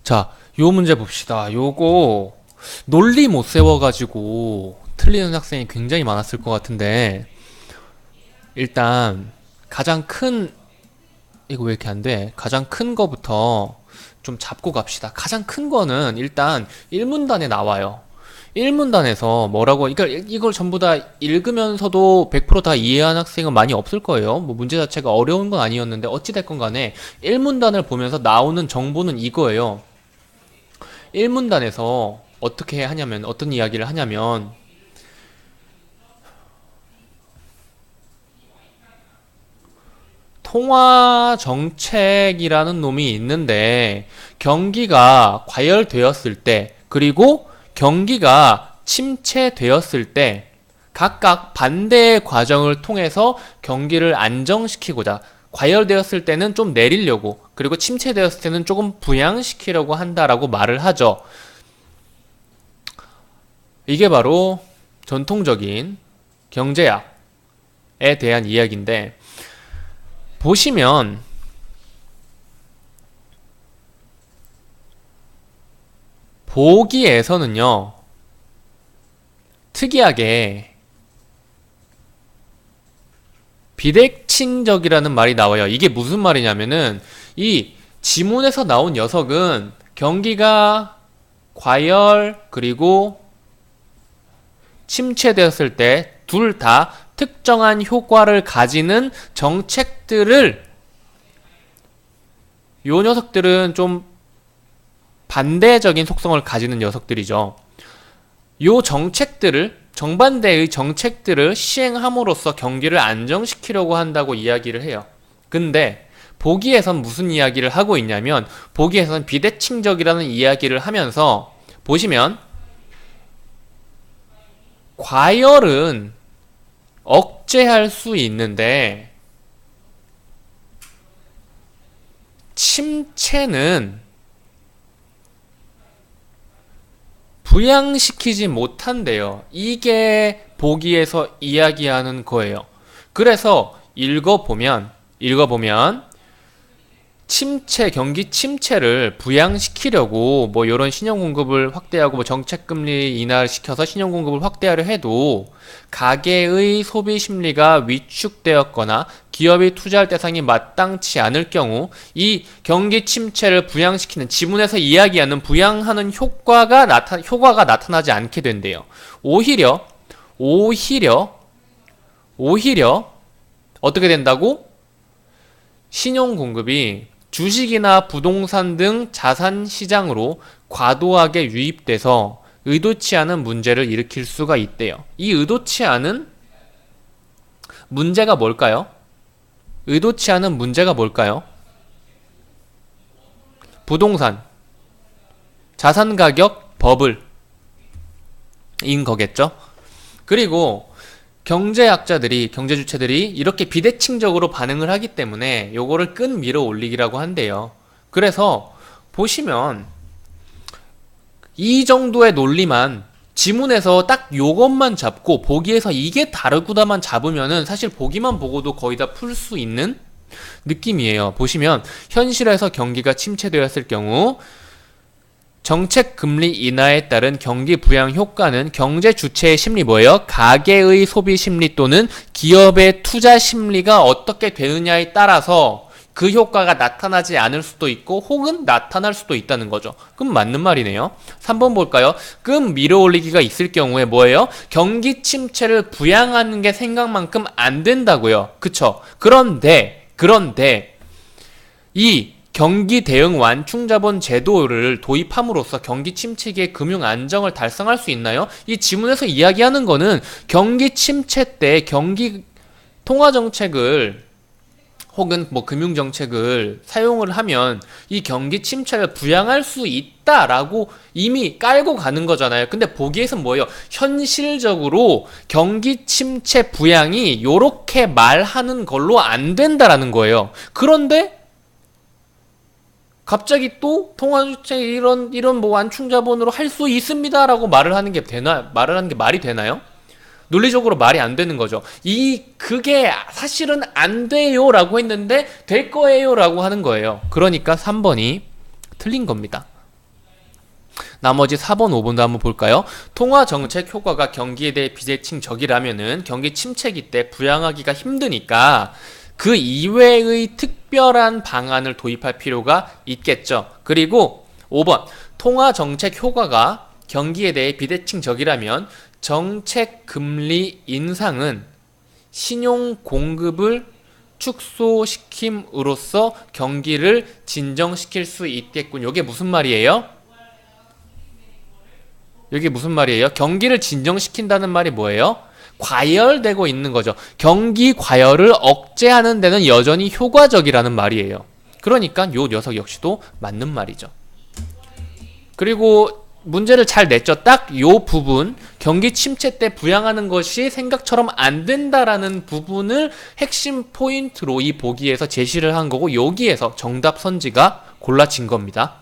자, 요 문제 봅시다. 요거 논리 못 세워가지고 틀리는 학생이 굉장히 많았을 것 같은데, 일단 가장 큰, 이거 왜 이렇게 안 돼? 가장 큰 거부터 좀 잡고 갑시다. 가장 큰 거는 일단 1문단에 나와요. 1문단에서 뭐라고, 그러니까 이걸 전부 다 읽으면서도 100%다 이해한 학생은 많이 없을 거예요. 뭐 문제 자체가 어려운 건 아니었는데 어찌됐건 간에 1문단을 보면서 나오는 정보는 이거예요. 1문단에서 어떻게 하냐면, 어떤 이야기를 하냐면, 통화 정책이라는 놈이 있는데, 경기가 과열되었을 때, 그리고 경기가 침체되었을 때, 각각 반대의 과정을 통해서 경기를 안정시키고자, 과열되었을 때는 좀 내리려고, 그리고 침체되었을 때는 조금 부양시키려고 한다라고 말을 하죠. 이게 바로 전통적인 경제학에 대한 이야기인데, 보시면 보기에서는요, 특이하게 비대칭적이라는 말이 나와요. 이게 무슨 말이냐면은, 이 지문에서 나온 녀석은 경기가 과열 그리고 침체되었을 때 둘 다 특정한 효과를 가지는 정책들을, 요 녀석들은 좀 반대적인 속성을 가지는 녀석들이죠. 요 정책들을, 정반대의 정책들을 시행함으로써 경기를 안정시키려고 한다고 이야기를 해요. 근데 보기에선 무슨 이야기를 하고 있냐면, 보기에선 비대칭적이라는 이야기를 하면서, 보시면 과열은 억제할 수 있는데 침체는 부양시키지 못한대요. 이게 보기에서 이야기하는 거예요. 그래서 읽어보면 침체, 경기 침체를 부양시키려고 뭐 이런 신용공급을 확대하고 뭐 정책금리 인하를 시켜서 신용공급을 확대하려 해도 가계의 소비 심리가 위축되었거나 기업이 투자할 대상이 마땅치 않을 경우 이 경기 침체를 부양시키는, 지문에서 이야기하는 부양하는 효과가 나타나지 않게 된대요. 오히려 어떻게 된다고? 신용공급이 주식이나 부동산 등 자산 시장으로 과도하게 유입돼서 의도치 않은 문제를 일으킬 수가 있대요. 이 의도치 않은 문제가 뭘까요? 의도치 않은 문제가 뭘까요? 부동산, 자산 가격 버블인 거겠죠? 그리고 경제학자들이, 경제주체들이 이렇게 비대칭적으로 반응을 하기 때문에 요거를 끈 밀어 올리기라고 한대요. 그래서 보시면 이 정도의 논리만 지문에서 딱 요것만 잡고 보기에서 이게 다르구나만 잡으면은 사실 보기만 보고도 거의 다 풀 수 있는 느낌이에요. 보시면 현실에서 경기가 침체되었을 경우 정책 금리 인하에 따른 경기 부양 효과는 경제 주체의 심리, 뭐예요? 가계의 소비 심리 또는 기업의 투자 심리가 어떻게 되느냐에 따라서 그 효과가 나타나지 않을 수도 있고 혹은 나타날 수도 있다는 거죠. 그럼 맞는 말이네요. 3번 볼까요? 끔 밀어올리기가 있을 경우에 뭐예요? 경기 침체를 부양하는 게 생각만큼 안 된다고요. 그쵸? 그런데 이 경기 대응 완충자본 제도를 도입함으로써 경기 침체기의 금융 안정을 달성할 수 있나요? 이 지문에서 이야기하는 거는 경기 침체 때 경기 통화 정책을 혹은 뭐 금융 정책을 사용을 하면 이 경기 침체를 부양할 수 있다라고 이미 깔고 가는 거잖아요. 근데 보기에선 뭐예요? 현실적으로 경기 침체 부양이 요렇게 말하는 걸로 안 된다라는 거예요. 그런데 갑자기 또 통화주택 이런 뭐 완충자본으로 할 수 있습니다라고 말을 하는 게 말이 되나요? 논리적으로 말이 안 되는 거죠. 그게 사실은 안 돼요라고 했는데 될 거예요라고 하는 거예요. 그러니까 3번이 틀린 겁니다. 나머지 4번, 5번도 한번 볼까요? 통화정책 효과가 경기에 대해 비대칭적이라면은 경기 침체기 때 부양하기가 힘드니까 그 이외의 특별한 방안을 도입할 필요가 있겠죠. 그리고 5번, 통화정책 효과가 경기에 대해 비대칭적이라면 정책 금리 인상은 신용 공급을 축소시킴으로써 경기를 진정시킬 수 있겠군요. 이게 무슨 말이에요? 이게 무슨 말이에요? 경기를 진정시킨다는 말이 뭐예요? 과열되고 있는 거죠. 경기 과열을 억제하는 데는 여전히 효과적이라는 말이에요. 그러니까 요 녀석 역시도 맞는 말이죠. 그리고 문제를 잘 냈죠. 딱 요 부분, 경기 침체 때 부양하는 것이 생각처럼 안 된다라는 부분을 핵심 포인트로 이 보기에서 제시를 한 거고, 여기에서 정답 선지가 골라진 겁니다.